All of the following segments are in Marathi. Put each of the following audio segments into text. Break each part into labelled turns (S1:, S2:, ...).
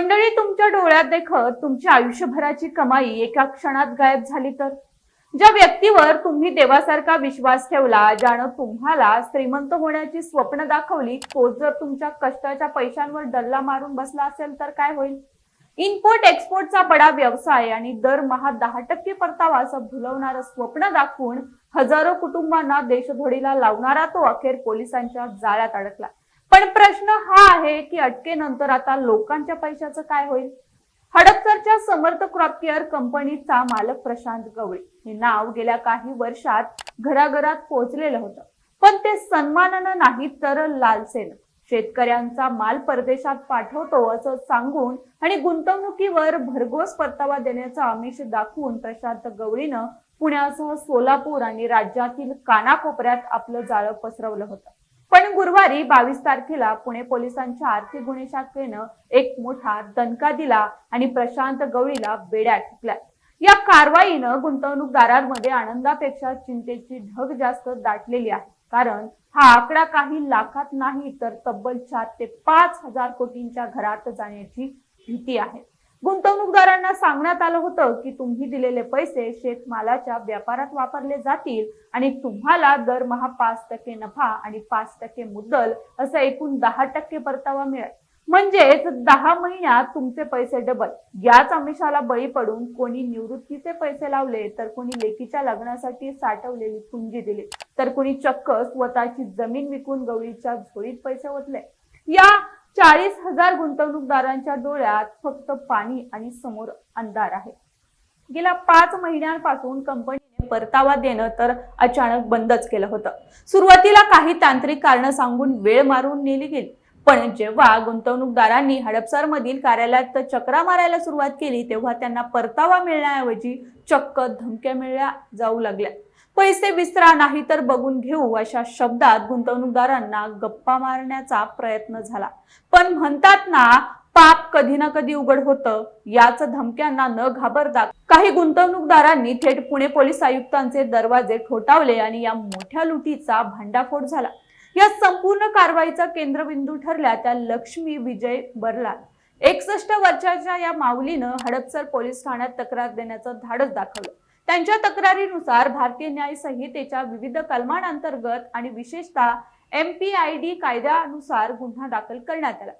S1: मंडळी, तुमच्या डोळ्यात देखत तुमची आयुष्यभराची कमाई एका क्षणात गायब झाली तर? ज्या व्यक्तीवर तुम्ही देवासारखा विश्वास ठेवला, ज्यानं तुम्हाला श्रीमंत होण्याची स्वप्न दाखवली, तो जर तुमच्या कष्टाच्या पैशांवर डल्ला मारून बसला असेल तर काय होईल? इम्पोर्ट एक्सपोर्टचा बडा व्यवसाय आणि दरमहा 10% परतावा असं भुलवणारं स्वप्न दाखवून हजारो कुटुंबांना देशधोडीला लावणारा तो अखेर पोलिसांच्या जाळ्यात अडकला. पण प्रश्न हा आहे की अटकेनंतर आता लोकांच्या पैशाचं काय होईल? हडपसरच्या समर्थ क्रॉप केअर कंपनीचा मालक प्रशांत गवळी हे नाव गेल्या काही वर्षात घराघरात पोहोचलेलं होतं. पण ते सन्मानानं नाही तर लालसेनं शेतकऱ्यांचा माल परदेशात पाठवतो असं सांगून आणि गुंतवणुकीवर भरघोस परतावा देण्याचा आमिष दाखवून प्रशांत गवळीनं पुण्यासह सोलापूर आणि राज्यातील कानाकोपऱ्यात आपलं जाळं पसरवलं होतं. पण गुरुवारी 22 तारखेला पुणे पोलिसांच्या आर्थिक गुन्हे शाखेनं एक मोठा दणका दिला आणि प्रशांत गवळीला बेड्यात ठेवला. या कारवाईनं गुंतवणूकदारांमध्ये आनंदापेक्षा चिंतेची ढग जास्त दाटलेली आहे. कारण हा आकडा काही लाखात नाही तर तब्बल 4 ते 5 हजार कोटींच्या घरात जाण्याची भीती आहे. गुंतवणूकदारांना सांगण्यात आलं होतं की तुम्ही दिलेले पैसे शेतमालाच्या व्यापारात वापरले जातील आणि तुम्हाला दरमहा 5% नफा आणि 5% मुद्दल असं एकूण 10% परतावा मिळेल. म्हणजेच 10 महिन्यात तुमचे पैसे डबल. याच आमिषाला बळी पडून कोणी निवृत्तीचे पैसे लावले, तर कोणी लेकीच्या लग्नासाठी साठवलेली पुंजी दिली, तर कोणी चक्क स्वतःची जमीन विकून गवळीच्या झोळीत पैसे ओतले. या 40,000 गुंतवणूकदारांच्या डोळ्यात फक्त पाणी आणि समोर अंधार आहे. गेल्या 5 महिन्यांपासून कंपनीने परतावा देणं तर अचानक बंदच केलं होतं. सुरुवातीला काही तांत्रिक कारण सांगून वेळ मारून नेली गेली. पण जेव्हा गुंतवणूकदारांनी हडपसर मधील कार्यालयात चक्रा मारायला सुरुवात केली, तेव्हा त्यांना परतावा मिळण्याऐवजी चक्क धमक्या मिळल्या जाऊ लागल्या. पैसे विसरा नाही तर बघून घेऊ अशा शब्दात गुंतवणूकदारांना गप्पा मारण्याचा प्रयत्न झाला. पण म्हणतात ना, पाप कधी ना कधी उघड होतं. याच धमक्यांना न घाबरता काही गुंतवणूकदारांनी थेट पुणे पोलीस आयुक्तांचे दरवाजे ठोठावले आणि या मोठ्या लुटीचा भांडाफोड झाला. या संपूर्ण कारवाईचा केंद्रबिंदू ठरल्या त्या लक्ष्मी विजय बरला. 61 वर्षाच्या या माऊलीनं हडपसर पोलीस ठाण्यात तक्रार देण्याचं धाडस दाखवलं. त्यांच्या तक्रारीनुसार भारतीय न्याय संहितेच्या विविध कलमांअंतर्गत आणि विशेषतः MPID कायद्यानुसार गुन्हा दाखल करण्यात आला.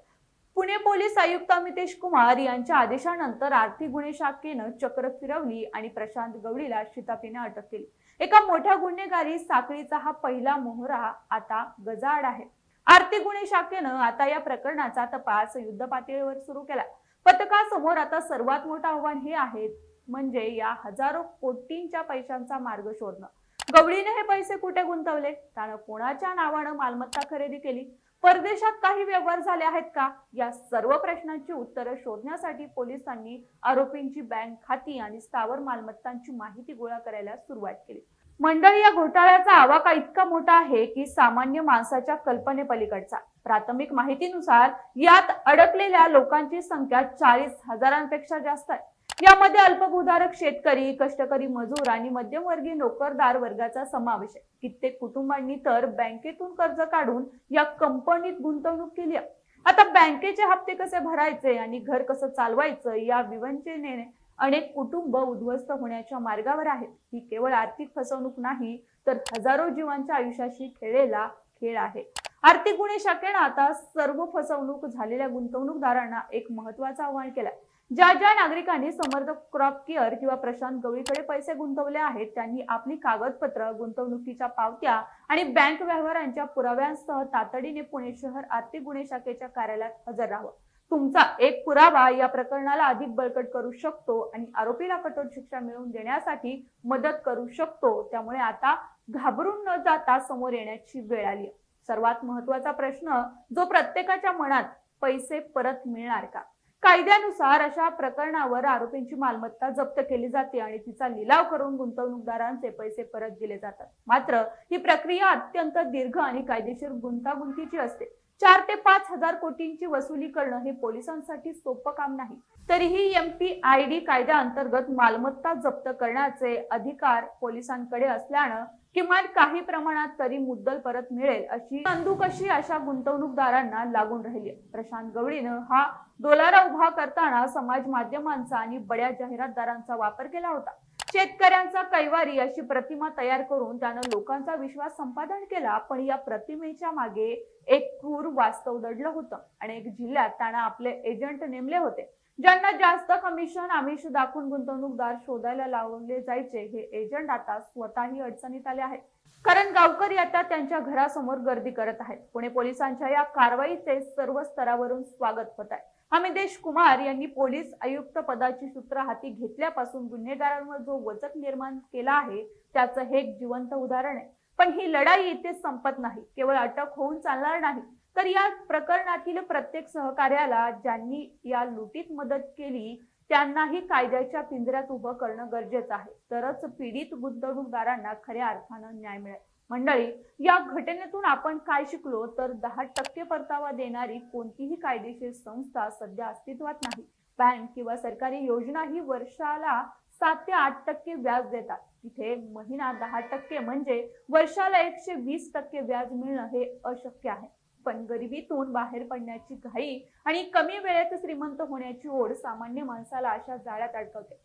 S1: पुणे पोलीस आयुक्त अमितेश कुमार यांच्या आदेशानंतर आर्थिक गुन्हे शाखेनं चक्र फिरवली आणि प्रशांत गवळीला शिताफीने अटक केली. एका मोठ्या गुन्हेगारी साखळीचा हा पहिला मोहरा आता गजाआड आहे. आर्थिक गुन्हे शाखेनं आता या प्रकरणाचा तपास युद्धपातळीवर सुरू केला. पथकासमोर आता सर्वात मोठं आव्हान हे आहे म्हणजे या हजारो कोटींच्या पैशांचा मार्ग शोधणं. गवळीने हे पैसे कुठे गुंतवले? त्यानं कोणाच्या नावानं मालमत्ता खरेदी केली? परदेशात काही व्यवहार झाले आहेत का? या सर्व प्रश्नांची उत्तरं शोधण्यासाठी पोलिसांनी आरोपींची बँक खाती आणि स्थावर मालमत्तांची माहिती गोळा करायला सुरुवात केली. मंडळी, या घोटाळ्याचा आवाका इतका मोठा आहे की सामान्य माणसाच्या कल्पनेपलीकडचा. प्राथमिक माहितीनुसार यात अडकलेल्या लोकांची संख्या 40,000पेक्षा जास्त आहे. यामध्ये अल्पभूधारक शेतकरी, कष्टकरी मजूर आणि मध्यमवर्गीय नोकरदार वर्गाचा समावेश आहे. कित्येक कुटुंबांनी तर बँकेतून कर्ज काढून या कंपनीत गुंतवणूक केली आहे. आता बँकेचे हप्ते कसे भरायचे आणि घर कसं चालवायचं या विवंचनेने अनेक कुटुंब उद्ध्वस्त होण्याच्या मार्गावर आहेत. ही केवळ आर्थिक फसवणूक नाही तर हजारो जीवांच्या आयुष्याशी खेळलेला खेळ आहे. आर्थिक गुन्हे शाखेनं आता सर्व फसवणूक झालेल्या गुंतवणूकदारांना एक महत्त्वाचं आव्हान केलंय. ज्या नागरिकांनी समर्थ क्रॉप केअर किंवा प्रशांत गवळीकडे पैसे गुंतवले आहेत, त्यांनी आपली कागदपत्र, गुंतवणुकीच्या पावत्या आणि बँक व्यवहारांच्या पुराव्यांसह तातडीने पुणे शहर आर्थिक गुन्हे शाखेच्या कार्यालयात हजर राहावं. तुमचा एक पुरावा या प्रकरणाला अधिक बळकट करू शकतो आणि आरोपीला कठोर शिक्षा मिळवून देण्यासाठी मदत करू शकतो. त्यामुळे आता घाबरून न जाता समोर येण्याची वेळ आली आहे. सर्वात महत्त्वाचा प्रश्न जो प्रत्येकाच्या मनात, पैसे परत मिळणार का? कायद्यानुसार अशा प्रकरणावर आरोपींची मालमत्ता जप्त केली जाते आणि तिचा लिलाव करून गुंतवणूकदारांचे पैसे परत दिले जातात. मात्र ही प्रक्रिया अत्यंत दीर्घ आणि कायदेशीर गुंतागुंतीची असते. 4 ते 5 हजार कोटींची वसुली करणं हे पोलिसांसाठी सोपं काम नाही. तरीही MPID कायद्याअंतर्गत मालमत्ता जप्त करण्याचे अधिकार पोलिसांकडे असल्यानं किमान काही प्रमाणात तरी मुद्दल परत मिळेल अशी बंदूक अशा गुंतवणूकदारांना लागून राहिली. प्रशांत गवळीनं हा डोलारा उभा करताना समाज माध्यमांचा आणि बड्या जाहिरातदारांचा वापर केला होता. शेतकऱ्यांचा कैवारी अशी प्रतिमा तयार करून त्यानं लोकांचा विश्वास संपादन केला. पण या प्रतिमेच्या मागे एक क्रूर वास्तव दडलं होतं. अनेक जिल्ह्यात त्यानं आपले एजंट नेमले होते, ज्यांना जास्त कमिशन आमिष दाखवून गुंतवणूकदार शोधायला लावले जायचे. हे एजंट आता स्वतःही अडचणीत आले आहेत, कारण गावकरी आता त्यांच्या घरासमोर गर्दी करत आहेत. पुणे पोलिसांच्या या कारवाईचे सर्व स्तरावरून स्वागत होत आहे. अमितेश कुमार यांनी पोलीस आयुक्त पदाची सूत्र हाती घेतल्यापासून गुन्हेगारांवर जो वचक निर्माण केला आहे, त्याचं हे एक जिवंत उदाहरण आहे. पण ही लढाई इथे संपत नाही. केवळ अटक होऊन चालणार नाही, तर या प्रकरणातील प्रत्येक सहकार्याला, ज्यांनी या लुटीत मदत केली, त्यांनाही कायद्याच्या पिंजऱ्यात उभं करणं गरजेचं आहे. तरच पीडित गुंतवणूकदारांना खऱ्या अर्थानं न्याय मिळेल. मंडळी, या घटनेतून आपण काय शिकलो तर 10% परतावा देणारी कोणतीही कायदेशीर संस्था सध्या अस्तित्वात नाही. बँक किंवा सरकारी योजनाही वर्षाला 7 ते 8% व्याज देतात. तिथे महिना 10% म्हणजे वर्षाला 120% व्याज मिळणं हे अशक्य आहे. पण गरिबीतून बाहेर पडण्याची घाई आणि कमी वेळेत श्रीमंत होण्याची ओढ सामान्य माणसाला अशा जाळ्यात अडकवते.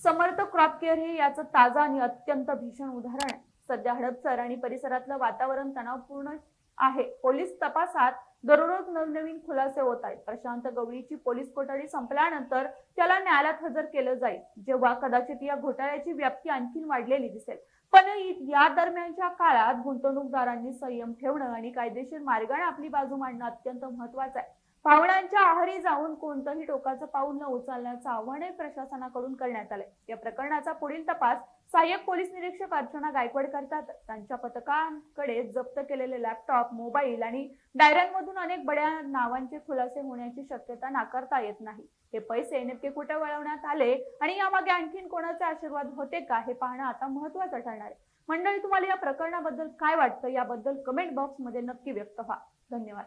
S1: समर्थ क्रॉप केअर हे याचं ताजं आणि अत्यंत भीषण उदाहरण आहे. सध्या हडपसर आणि परिसरातलं वातावरण तणावपूर्ण आहे. पोलीस तपासात दररोज नवनवीन खुलासे होत आहेत. प्रशांत गवळीची पोलीस कोठडी संपल्यानंतर त्याला न्यायालयात हजर केलं जाईल, जेव्हा कदाचित या घोटाळ्याची व्याप्ती आणखी वाढलेली दिसेल. पण या दरम्यानच्या काळात गुंतवणूकदारांनी संयम ठेवणं आणि कायदेशीर मार्गाने आपली बाजू मांडणं अत्यंत महत्त्वाचं आहे. पावलांच्या आहारी जाऊन कोणतंही टोकाचं पाऊल न उचलण्याचं आव्हानही प्रशासनाकडून करण्यात आलंय. या प्रकरणाचा पुढील तपास सहाय्यक पोलीस निरीक्षक अर्चना गायकवाड करतात. त्यांच्या पथकांकडे जप्त केलेले लॅपटॉप, मोबाईल आणि डायऱ्यांमधून अनेक बड्या नावांचे खुलासे होण्याची शक्यता नाकारता येत नाही. हे पैसे नेमके कुठे वळवण्यात आले आणि यामागे आणखीन कोणाचे आशीर्वाद होते का, हे पाहणं आता महत्त्वाचं ठरणार आहे. मंडळी, तुम्हाला या प्रकरणाबद्दल काय वाटतं याबद्दल कमेंट बॉक्समध्ये नक्की व्यक्त व्हा. धन्यवाद.